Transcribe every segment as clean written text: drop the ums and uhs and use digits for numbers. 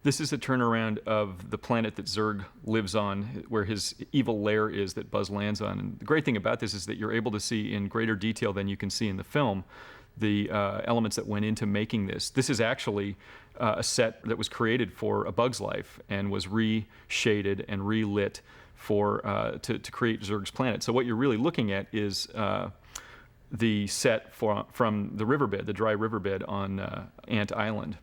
This is a turnaround of the planet that Zurg lives on, where his evil lair is that Buzz lands on. And the great thing about this is that you're able to see in greater detail than you can see in the film the elements that went into making this. This is actually a set that was created for A Bug's Life and was reshaded and relit for to create Zurg's planet. So what you're really looking at is the set from the riverbed, the dry riverbed on Ant Island.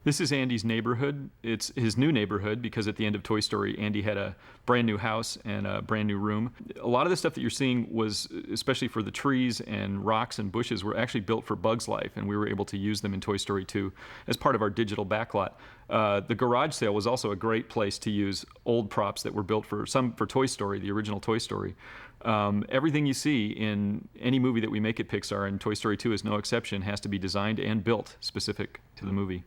This is Andy's neighborhood. It's his new neighborhood because at the end of Toy Story, Andy had a brand new house and a brand new room. A lot of the stuff that you're seeing was, especially for the trees and rocks and bushes, were actually built for Bug's Life, and we were able to use them in Toy Story 2 as part of our digital backlot. The garage sale was also a great place to use old props that were built for Toy Story, the original Toy Story. Everything you see in any movie that we make at Pixar, and Toy Story 2 is no exception, has to be designed and built specific to the movie.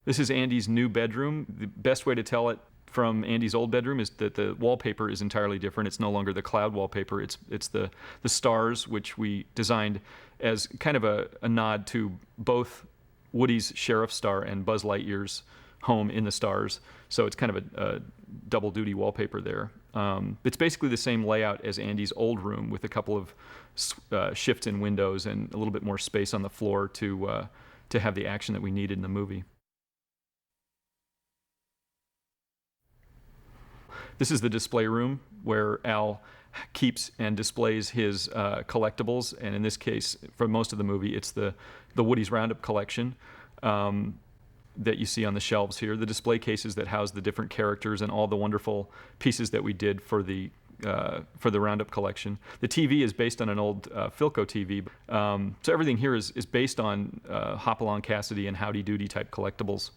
This is Andy's new bedroom. The best way to tell it from Andy's old bedroom is that the wallpaper is entirely different. It's no longer the cloud wallpaper. It's the stars, which we designed as kind of a nod to both Woody's sheriff star and Buzz Lightyear's home in the stars. So it's kind of a double duty wallpaper there. It's basically the same layout as Andy's old room with a couple of shifts in windows and a little bit more space on the floor to have the action that we needed in the movie. This is the display room where Al keeps and displays his collectibles, and in this case, for most of the movie, it's the Woody's Roundup collection that you see on the shelves here. The display cases that house the different characters and all the wonderful pieces that we did for the Roundup collection. The TV is based on an old Philco TV, so everything here is based on Hopalong Cassidy and Howdy Doody type collectibles.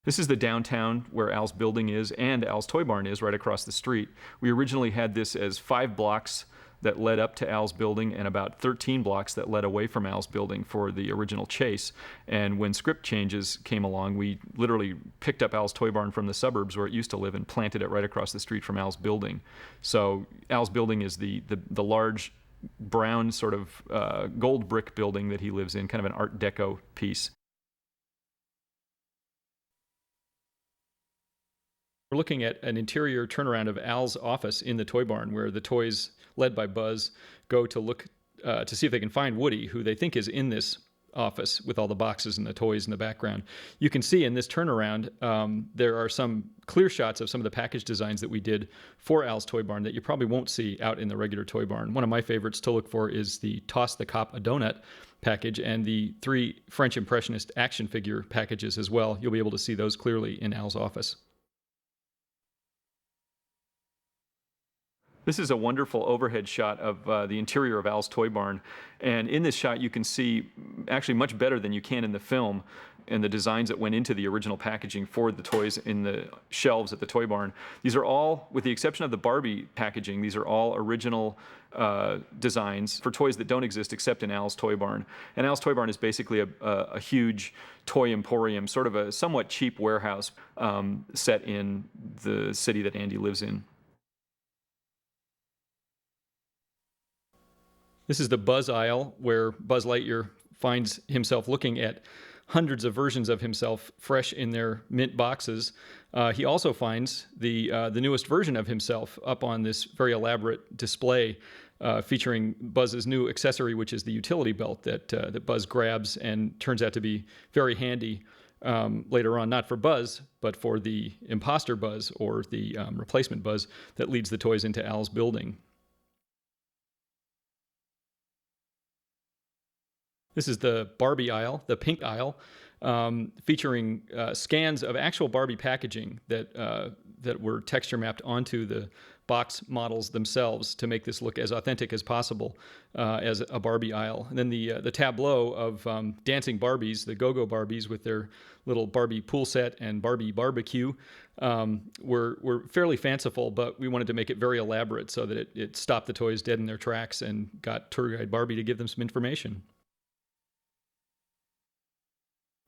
This is the downtown where Al's building is and Al's toy barn is right across the street. We originally had this as 5 blocks that led up to Al's building and about 13 blocks that led away from Al's building for the original chase. And when script changes came along, we literally picked up Al's toy barn from the suburbs where it used to live and planted it right across the street from Al's building. So Al's building is the large brown sort of gold brick building that he lives in, kind of an Art Deco piece. We're looking at an interior turnaround of Al's office in the toy barn, where the toys, led by Buzz, go to look to see if they can find Woody, who they think is in this office with all the boxes and the toys in the background. You can see in this turnaround, there are some clear shots of some of the package designs that we did for Al's toy barn that you probably won't see out in the regular toy barn. One of my favorites to look for is the Toss the Cop a Donut package and the 3 French Impressionist action figure packages as well. You'll be able to see those clearly in Al's office. This is a wonderful overhead shot of the interior of Al's toy barn. And in this shot, you can see actually much better than you can in the film and the designs that went into the original packaging for the toys in the shelves at the toy barn. These are all, with the exception of the Barbie packaging, these are all original designs for toys that don't exist except in Al's toy barn. And Al's toy barn is basically a huge toy emporium, sort of a somewhat cheap warehouse set in the city that Andy lives in. This is the Buzz aisle, where Buzz Lightyear finds himself looking at hundreds of versions of himself fresh in their mint boxes. He also finds the newest version of himself up on this very elaborate display featuring Buzz's new accessory, which is the utility belt that Buzz grabs and turns out to be very handy later on, not for Buzz, but for the imposter Buzz or the replacement Buzz that leads the toys into Al's building. This is the Barbie aisle, the pink aisle, featuring scans of actual Barbie packaging that were texture mapped onto the box models themselves to make this look as authentic as possible as a Barbie aisle. And then the tableau of dancing Barbies, the Go-Go Barbies with their little Barbie pool set and Barbie barbecue, were fairly fanciful, but we wanted to make it very elaborate so that it stopped the toys dead in their tracks and got tour guide Barbie to give them some information.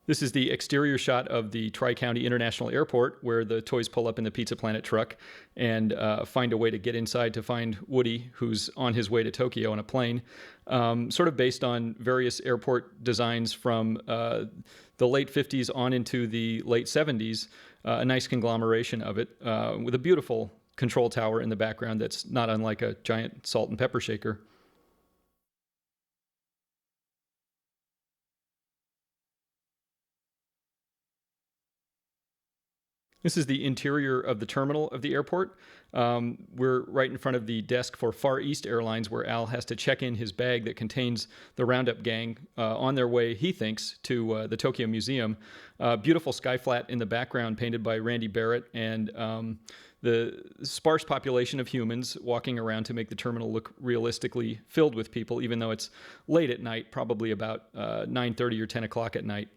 This is the exterior shot of the Tri-County International Airport, where the toys pull up in the Pizza Planet truck and find a way to get inside to find Woody, who's on his way to Tokyo on a plane. Sort of based on various airport designs from the late 50s on into the late 70s, a nice conglomeration of it, with a beautiful control tower in the background that's not unlike a giant salt and pepper shaker. This is the interior of the terminal of the airport. We're right in front of the desk for Far East Airlines, where Al has to check in his bag that contains the Roundup gang on their way, he thinks, to the Tokyo Museum. Beautiful sky flat in the background painted by Randy Barrett, and the sparse population of humans walking around to make the terminal look realistically filled with people, even though it's late at night, probably about 9:30 or 10 o'clock at night.